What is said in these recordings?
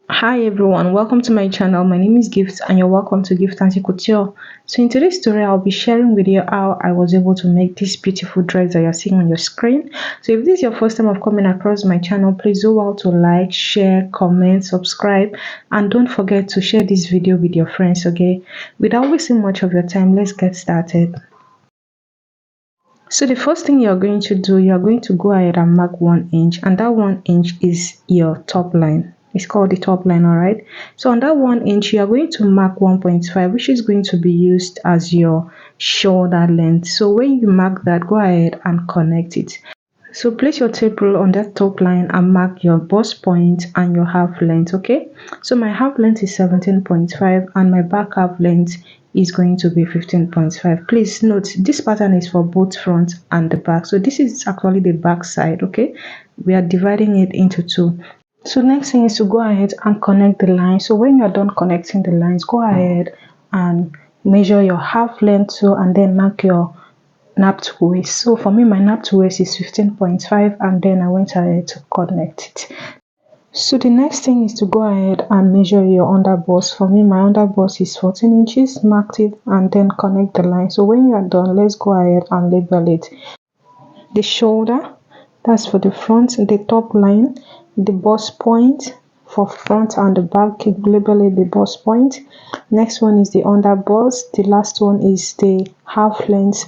Hi everyone, welcome to my channel. My name is Gift and you're welcome to Giftancy Couture. So in today's tutorial, I'll be sharing with you how I was able to make this beautiful dress that you're seeing on your screen. So if this is your first time of coming across my channel, please do well to like, share, comment, subscribe, and don't forget to share this video with your friends, okay? Without wasting much of your time, let's get started. So the first thing you're going to do, you're going to go ahead and mark 1 inch, and that 1 inch is your top line. It's called the top line, all right? So on that 1 inch, you are going to mark 1.5, which is going to be used as your shoulder length. So when you mark that, go ahead and connect it. So place your tape rule on that top line and mark your bust point and your half length, okay? So my half length is 17.5 and my back half length is going to be 15.5. Please note this pattern is for both front and the back. So this is actually the back side, okay? We are dividing it into two. So next thing is to go ahead and connect the line. So when you're done connecting the lines, go ahead and measure your half length too, and then mark your nap to waist. So for me, my nap to waist is 15.5, and then I went ahead to connect it. So the next thing is to go ahead and measure your under bust. For me, my under bust is 14 inches, marked it, and then connect the line. So when you are done, let's go ahead and label it. The shoulder, that's for the front, the top line, the bust point for front and the back, label it the bust point. Next one is the under bust. The last one is the half length,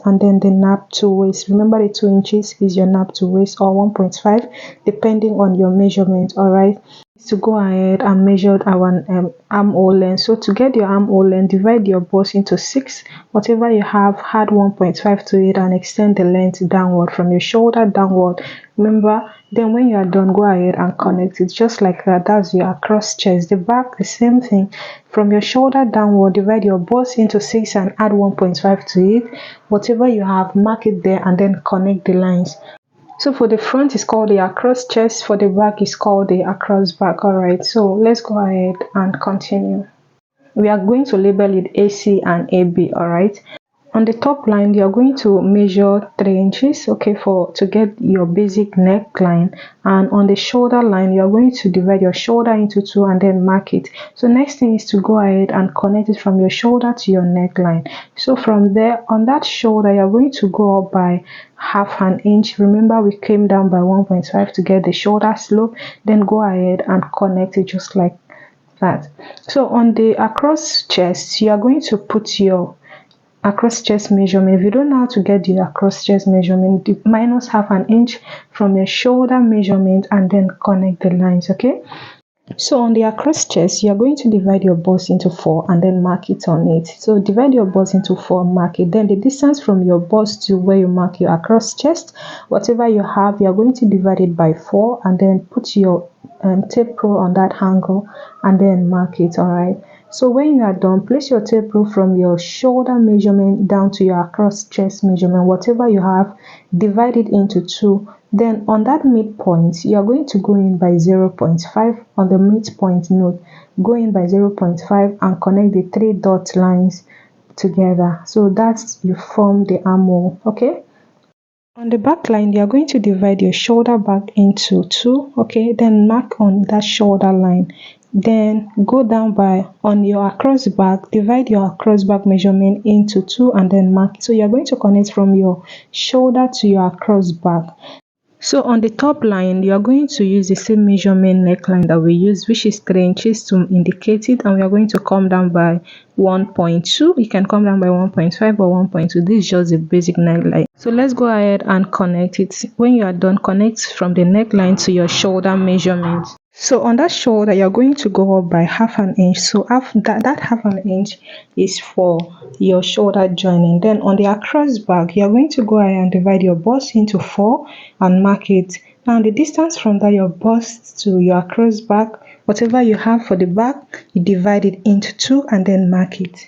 and then the nap to waist. Remember, the 2 inches is your nap to waist, or 1.5 depending on your measurement. All right, to go ahead and measure our armhole length. So to get your armhole length, divide your bust into 6. Whatever you have, add 1.5 to it and extend the length downward from your shoulder downward. Remember, then when you are done, go ahead and connect it just like that. That's your across chest. The back, the same thing. From your shoulder downward, divide your bust into 6 and add 1.5 to it. Whatever you have, mark it there and then connect the lines. So for the front is called the across chest, for the back is called the across back. All right, so let's go ahead and continue. We are going to label it AC and AB. All right, on the top line you are going to measure 3 inches, okay, to get your basic neckline. And on the shoulder line you are going to divide your shoulder into 2 and then mark it. So next thing is to go ahead and connect it from your shoulder to your neckline. So from there, on that shoulder you are going to go up by half an inch. Remember, we came down by 1.5 to get the shoulder slope. Then go ahead and connect it just like that. So on the across chest you are going to put your across chest measurement. If you don't know how to get the across chest measurement, minus half an inch from your shoulder measurement and then connect the lines, okay? So on the across chest, you are going to divide your bust into 4 and then mark it on it. So divide your bust into 4, mark it. Then the distance from your bust to where you mark your across chest, whatever you have, you are going to divide it by 4 and then put your tape rule on that angle and then mark it. All right. So when you are done, place your tape rule from your shoulder measurement down to your across chest measurement. Whatever you have, divide it into 2. Then on that midpoint, you are going to go in by 0.5 on the midpoint node. Go in by 0.5 and connect the 3 dot lines together. So that's you form the armhole, okay? On the back line, you are going to divide your shoulder back into 2, okay? Then mark on that shoulder line. Then go down by on your across back, divide your across back measurement into 2 and then mark. So you are going to connect from your shoulder to your across back. So on the top line, you are going to use the same measurement neckline that we use, which is 3 inches to indicate it, and we are going to come down by 1.2. You can come down by 1.5 or 1.2. This is just the basic neckline. So let's go ahead and connect it. When you are done, connect from the neckline to your shoulder measurement. So on that shoulder, you're going to go up by half an inch. So that half an inch is for your shoulder joining. Then on the across back, you're going to go ahead and divide your bust into 4 and mark it. Now the distance from that your bust to your across back, whatever you have for the back, you divide it into 2 and then mark it.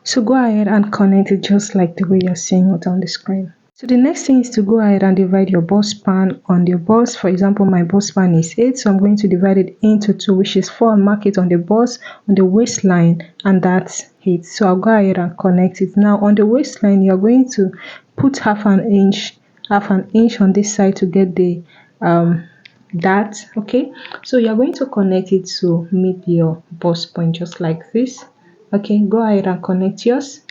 So go ahead and connect it just like the way you're seeing it on the screen. So the next thing is to go ahead and divide your bust span on your bust. For example, my bust span is 8, so I'm going to divide it into 2, which is 4, and mark it on the bust, on the waistline, and that's it. So I'll go ahead and connect it. Now on the waistline, you're going to put half an inch on this side to get the dart. Okay, so you're going to connect it to meet your bust point just like this. Okay, go ahead and connect yours.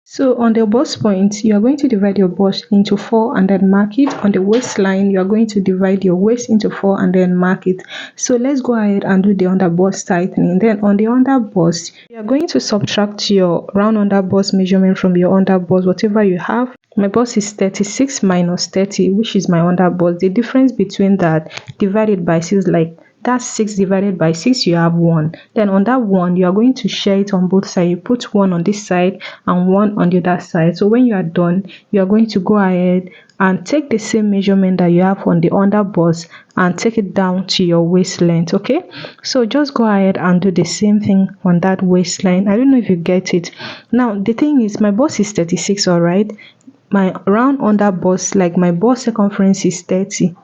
So on the bust point, you are going to divide your bust into 4 and then mark it. On the waistline, you are going to divide your waist into 4 and then mark it. So let's go ahead and do the under bust tightening. Then on the under bust, you are going to subtract your round under bust measurement from your under bust, whatever you have. My bust is 36 minus 30, which is my under bust. The difference between that divided by 6, like that's 6 divided by 6, you have 1. Then on that 1, you are going to share it on both sides. You put 1 on this side and 1 on the other side. So when you are done, you are going to go ahead and take the same measurement that you have on the under bust and take it down to your waist length. Okay, so just go ahead and do the same thing on that waistline. I don't know if you get it. Now the thing is, my bust is 36, all right. My round under bust, like my bust circumference, is 30.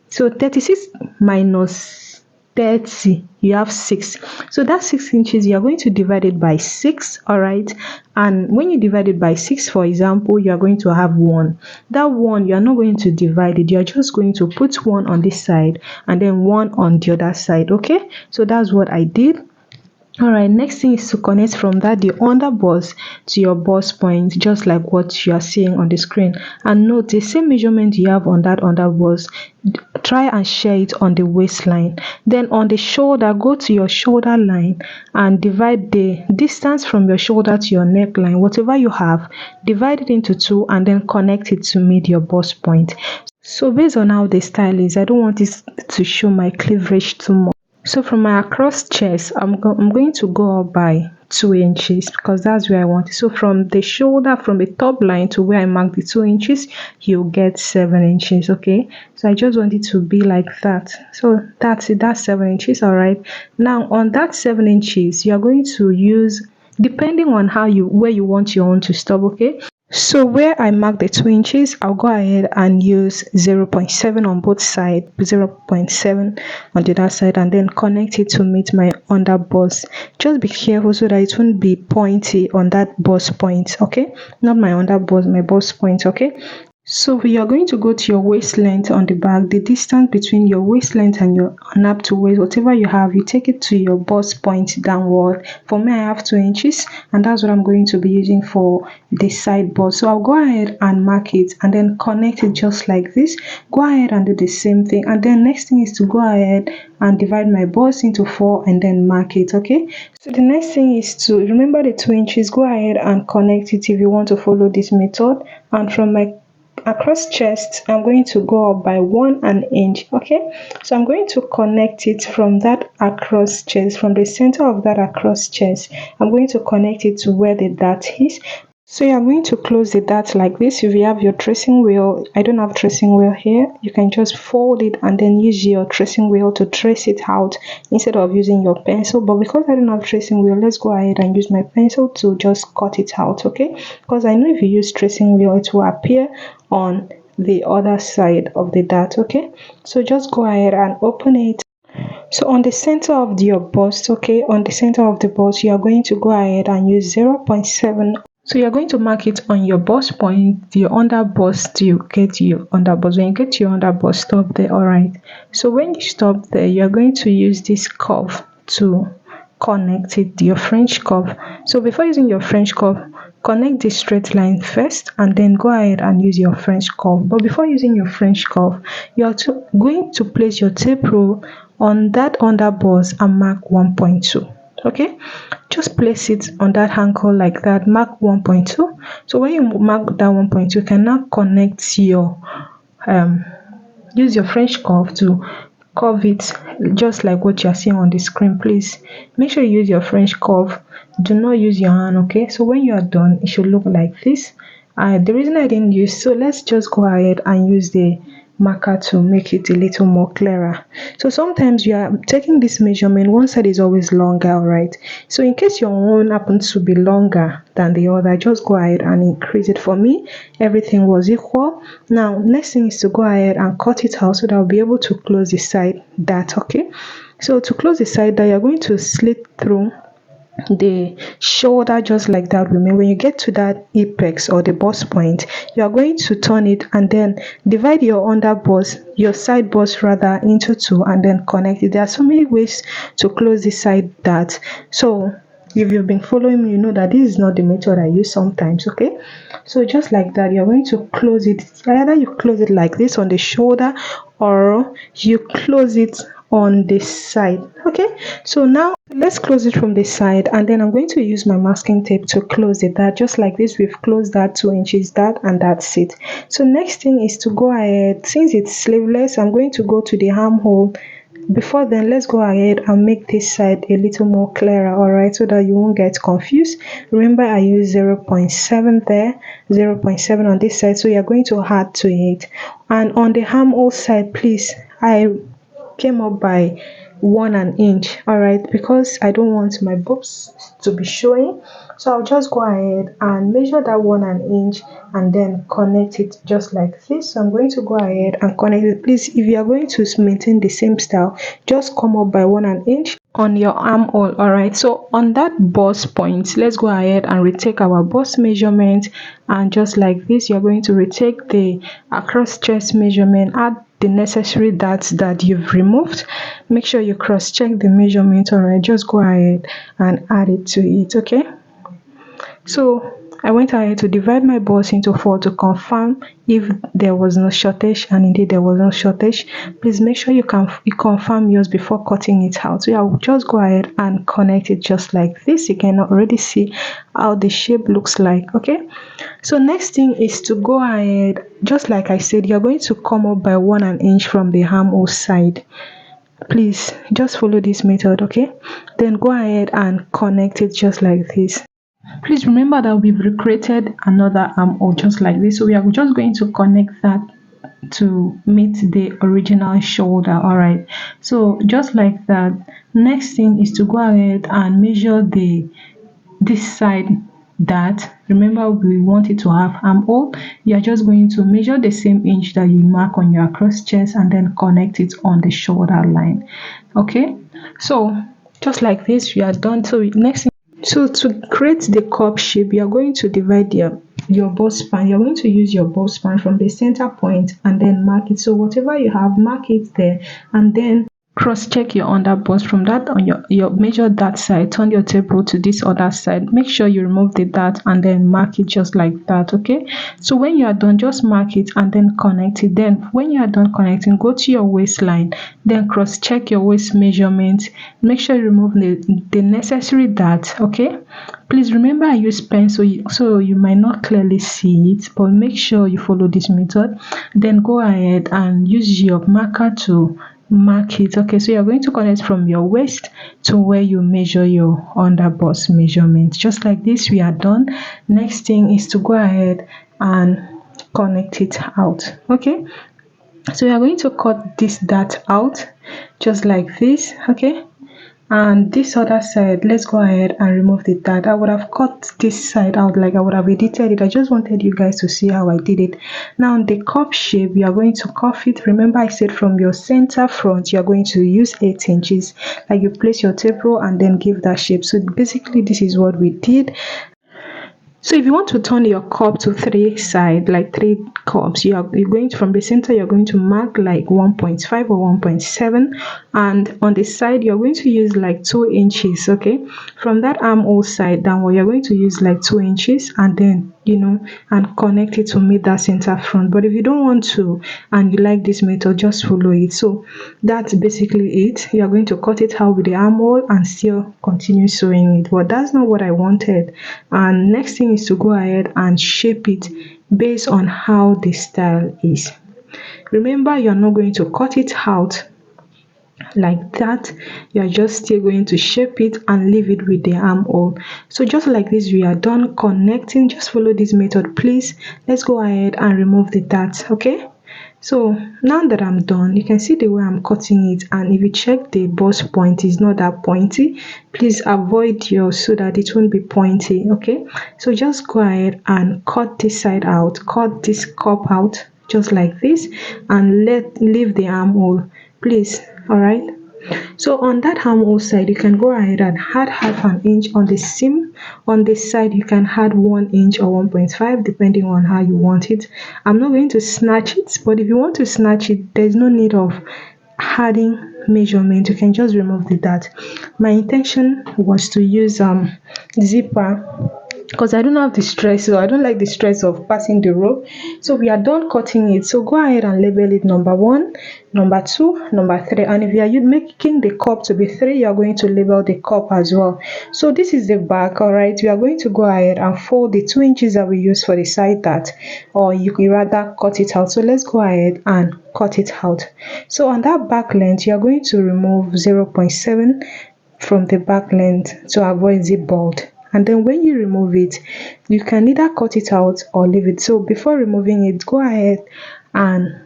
So 36 minus 30, you have 6. So that 6 inches, you are going to divide it by 6, all right. And when you divide it by 6, for example, you are going to have 1. That 1, you are not going to divide it. You are just going to put 1 on this side and then 1 on the other side. Okay, so that's what I did. All right, next thing is to connect from that the under bust to your bust point, just like what you are seeing on the screen. And note the same measurement you have on that under bust, try and share it on the waistline. Then on the shoulder, go to your shoulder line and divide the distance from your shoulder to your neckline, whatever you have, divide it into 2 and then connect it to meet your bust point. So based on how the style is, I don't want this to show my cleavage too much. So from my across chest, I'm going to go up by 2 inches because that's where I want it. So from the shoulder, from the top line to where I mark the 2 inches, you'll get 7 inches. Okay, so I just want it to be like that. So that's it, that's 7 inches. All right, now on that 7 inches, you're going to use, depending on how you, where you want your own to stop. Okay, so where I mark the 2 inches, I'll go ahead and use 0.7 on both sides, 0.7 on the other side, and then connect it to meet my under bust. Just be careful so that it won't be pointy on that bust point. Okay, not my under bust, my bust point. Okay, so you are going to go to your waist length on the back, the distance between your waist length and your nap to waist, whatever you have, you take it to your bust point downward. For me, I have 2 inches, and that's what I'm going to be using for the side bust. So I'll go ahead and mark it and then connect it just like this. Go ahead and do the same thing, and then next thing is to go ahead and divide my bust into 4 and then mark it. Okay, so the next thing is to remember the 2 inches. Go ahead and connect it if you want to follow this method. And from my across chest, I'm going to go up by 1 inch. Okay, so I'm going to connect it from that across chest, from the center of that across chest. I'm going to connect it to where the dart is. So you're going to close the dart like this. If you have your tracing wheel, I don't have tracing wheel here, you can just fold it and then use your tracing wheel to trace it out instead of using your pencil. But because I don't have tracing wheel, let's go ahead and use my pencil to just cut it out. Okay, because I know if you use tracing wheel, it will appear on the other side of the dart. Okay, so just go ahead and open it. So on the center of your bust, okay, on the center of the bust, you are going to go ahead and use 0.7. So you're going to mark it on your bust point, your under bust, you get your under bust. When you get your under bust, stop there. All right, so when you stop there, you're going to use this curve to connect it, your French curve. So before using your French curve, connect the straight line first and then go ahead and use your French curve. But before using your French curve, you are going to place your tape rule on that under bust and mark 1.2. Okay, just place it on that ankle like that, mark 1.2. So when you mark that 1.2, you can now connect your use your French curve to curve it just like what you are seeing on the screen. Please make sure you use your French curve, do not use your hand. Okay, so when you are done, it should look like this. The reason I didn't use, so let's just go ahead and use the marker to make it a little more clearer. So sometimes you are taking this measurement, one side is always longer, right? So in case your one happens to be longer than the other, just go ahead and increase it. For me, everything was equal. Now next thing is to go ahead and cut it out so that I'll be able to close the side dart. Okay, so to close the side dart, you're going to slit through the shoulder just like that. Remember, when you get to that apex or the bust point, you are going to turn it and then divide your under bust, your side bust rather, into two and then connect it. There are so many ways to close this side that, so if you've been following me, you know that this is not the method I use sometimes. Okay, so just like that, you're going to close it. Either you close it like this on the shoulder or you close it on this side. Okay, so now let's close it from the side, and then I'm going to use my masking tape to close it. That just like this, we've closed that 2 inches, that, and that's it. So next thing is to go ahead, since it's sleeveless, I'm going to go to the armhole. Before then, let's go ahead and make this side a little more clearer, all right, so that you won't get confused. Remember, I use 0.7 there, 0.7 on this side, so you're going to add to it. And on the armhole side, please, I came up by 1 inch, all right, because I don't want my boobs to be showing. So I'll just go ahead and measure that 1 inch and then connect it just like this. So I'm going to go ahead and connect it. Please, if you are going to maintain the same style, just come up by 1 inch on your armhole. All right, so on that bust point, let's go ahead and retake our bust measurement, and just like this, you're going to retake the across chest measurement, add the necessary dots that you've removed. Make sure you cross check the measurement. All right, just go ahead and add it to it. Okay, so I went ahead to divide my bust into 4 to confirm if there was no shortage, and indeed there was no shortage. Please make sure you confirm yours before cutting it out. So I will just go ahead and connect it just like this. You can already see how the shape looks like. Okay, so next thing is to go ahead, just like I said, you're going to come up by 1 inch from the armhole side. Please just follow this method. Okay, then go ahead and connect it just like this. Please remember that we've recreated another armhole just like this, so we are just going to connect that to meet the original shoulder. All right, so just like that, next thing is to go ahead and measure this side. That, remember, we want it to have armhole. You are just going to measure the same inch that you mark on your cross chest and then connect it on the shoulder line. Okay, so just like this, we are done. So next thing, so to create the cup shape, you are going to divide your bust span. You're going to use your bust span from the center point and then mark it. So whatever you have, mark it there, and then cross check your under bust. From that, on your measure that side, turn your tape roll to this other side. Make sure you remove the dart and then mark it just like that. Okay, so when you are done, just mark it and then connect it. Then when you are done connecting, go to your waistline, then cross check your waist measurement. Make sure you remove the necessary dart. Okay, please remember, I use pen, so you might not clearly see it, but make sure you follow this method. Then go ahead and use your marker to mark it. Okay, so you're going to connect from your waist to where you measure your under bust measurement. Just like this, we are done. Next thing is to go ahead and connect it out. Okay, so we are going to cut this dart out just like this. Okay, and this other side, let's go ahead and remove the dart. I would have cut this side out, like I would have edited it. I just wanted you guys to see how I did it. Now the cup shape, you are going to cuff it. Remember, I said from your center front you are going to use 8 inches, like you place your tape roll and then give that shape. So basically this is what we did. So if you want to turn your cup to 3 sides, like 3 cups, you're going to, from the center, you're going to mark like 1.5 or 1.7, and on the side you're going to use like 2 inches. Okay, from that armhole side downward, you're going to use like 2 inches, and then and connect it to meet that center front. But if you don't want to and you like this method, just follow it. So that's basically it. You're going to cut it out with the armhole and still continue sewing it, but that's not what I wanted. And next thing is to go ahead and shape it based on how the style is. Remember, you're not going to cut it out like that. You're just still going to shape it and leave it with the armhole. So just like this, we are done connecting. Just follow this method, please. Let's go ahead and remove the darts. Okay, so now that I'm done, you can see the way I'm cutting it, and if you check, the bust point is not that pointy. Please avoid yours so that it won't be pointy. Okay, so just go ahead and cut this side out, cut this cup out just like this, and leave the armhole, please. All right, So on that armhole side, you can go ahead and add half an inch on the seam. On this side, you can add 1 inch or 1.5 depending on how you want it. I'm not going to snatch it, but if you want to snatch it, there's no need of adding measurement. You can just remove the dart. My intention was to use zipper because I don't have the stress, so I don't like the stress of passing the rope. So we are done cutting it, so go ahead and label it number 1, number 2, number 3, and if you are making the cup to be 3, you are going to label the cup as well. So this is the back. All right, we are going to go ahead and fold the 2 inches that we use for the side dart, or you could rather cut it out. So let's go ahead and cut it out. So on that back length, you are going to remove 0.7 from the back length to avoid zip bolt. And then when you remove it, you can either cut it out or leave it. So before removing it, go ahead and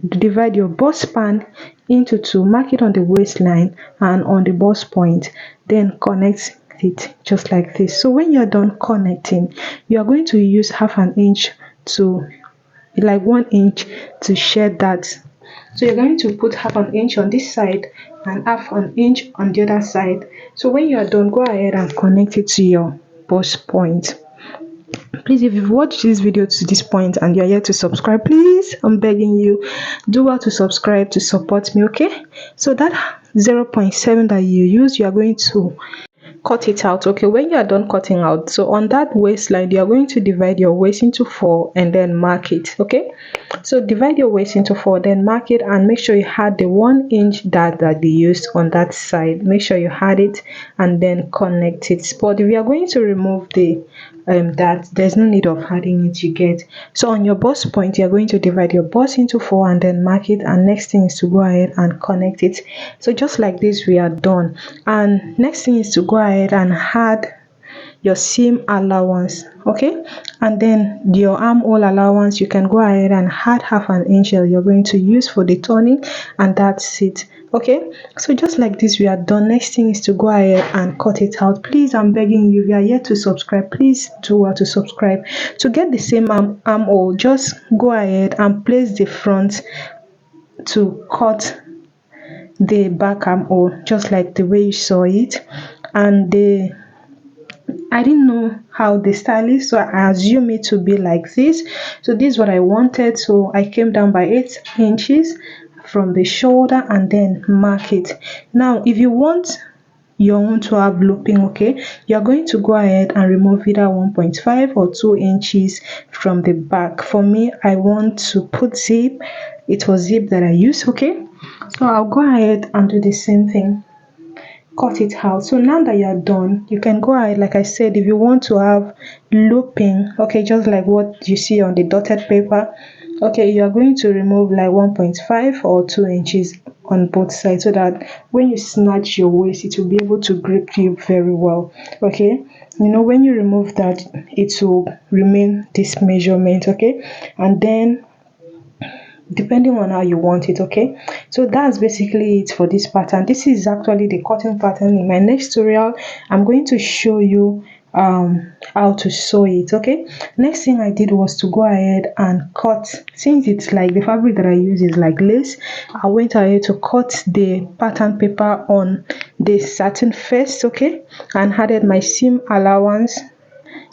divide your bust span into 2, mark it on the waistline and on the bust point, then connect it just like this. So when you're done connecting, you are going to use half an inch to 1 inch to shed that. So you're going to put half an inch on this side and half an inch on the other side. So when you are done, go ahead and connect it to your bust point. Please, if you've watched this video to this point and you're yet to subscribe, please, I'm begging you, do well to subscribe to support me, okay? So that 0.7 that you use, you are going to cut it out. Okay, when you are done cutting out, so on that waistline, you are going to divide your waist into 4 and then mark it. Okay, so divide your waist into 4, then mark it, and make sure you had the 1 inch dart that you used on that side. Make sure you had it and then connect it. But if you are going to remove the dart, there's no need of adding it, you get. So on your bust point, you're going to divide your bust into 4 and then mark it, and next thing is to go ahead and connect it. So just like this, we are done. And next thing is to go ahead and add your seam allowance, okay, and then your armhole allowance. You can go ahead and add half an inch that you're going to use for the turning, and that's it. Okay, so just like this, we are done. Next thing is to go ahead and cut it out. Please, I'm begging you, if you are yet to subscribe, please do well to subscribe. To get the same armhole, just go ahead and place the front to cut the back armhole just like the way you saw it. And I didn't know how the style is, so I assume it to be like this. So this is what I wanted, so I came down by 8 inches from the shoulder and then mark it. Now if you want your own to have looping, okay, you're going to go ahead and remove either 1.5 or 2 inches from the back. For me, I want to put zip. It was zip that I used, okay, so I'll go ahead and do the same thing, cut it out. So now that you're done, you can go ahead, like I said, if you want to have looping, okay, just like what you see on the dotted paper, okay, you are going to remove like 1.5 or 2 inches on both sides, so that when you snatch your waist, it will be able to grip you very well. Okay, you know, when you remove that, it will remain this measurement. Okay, and then depending on how you want it. Okay, so that's basically it for this pattern. This is actually the cutting pattern. In my next tutorial, I'm going to show you how to sew it. Okay, next thing I did was to go ahead and cut. Since it's like the fabric that I use is like lace, I went ahead to cut the pattern paper on the satin first, okay, and added my seam allowance,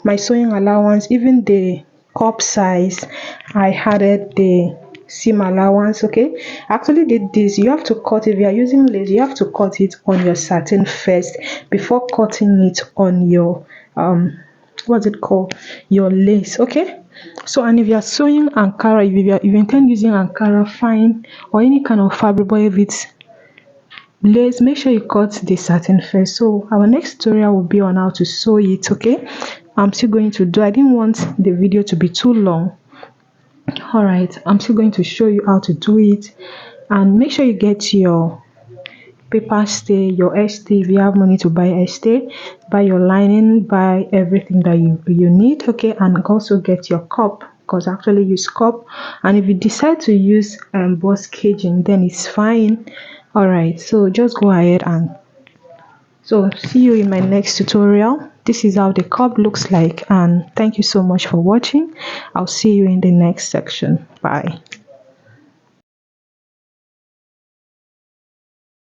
my sewing allowance, even the cup size. I added the seam allowance. Okay, I actually did this. You have to cut, if you are using lace, you have to cut it on your satin first before cutting it on your what's it called, your lace. Okay, so and if you are sewing ankara, if you intend using ankara, fine, or any kind of fabric, but if it's lace, make sure you cut the satin first. So our next tutorial will be on how to sew it. Okay, I'm still going to do, I didn't want the video to be too long. All right, I'm still going to show you how to do it, and make sure you get your paper stay, your stay. If you have money to buy stay, buy your lining, buy everything that you need. Okay, and also get your cup, because I actually use cup. And if you decide to use bust caging, then it's fine. All right, so just go ahead and so see you in my next tutorial. This is how the cup looks like, and thank you so much for watching. I'll see you in the next section. Bye.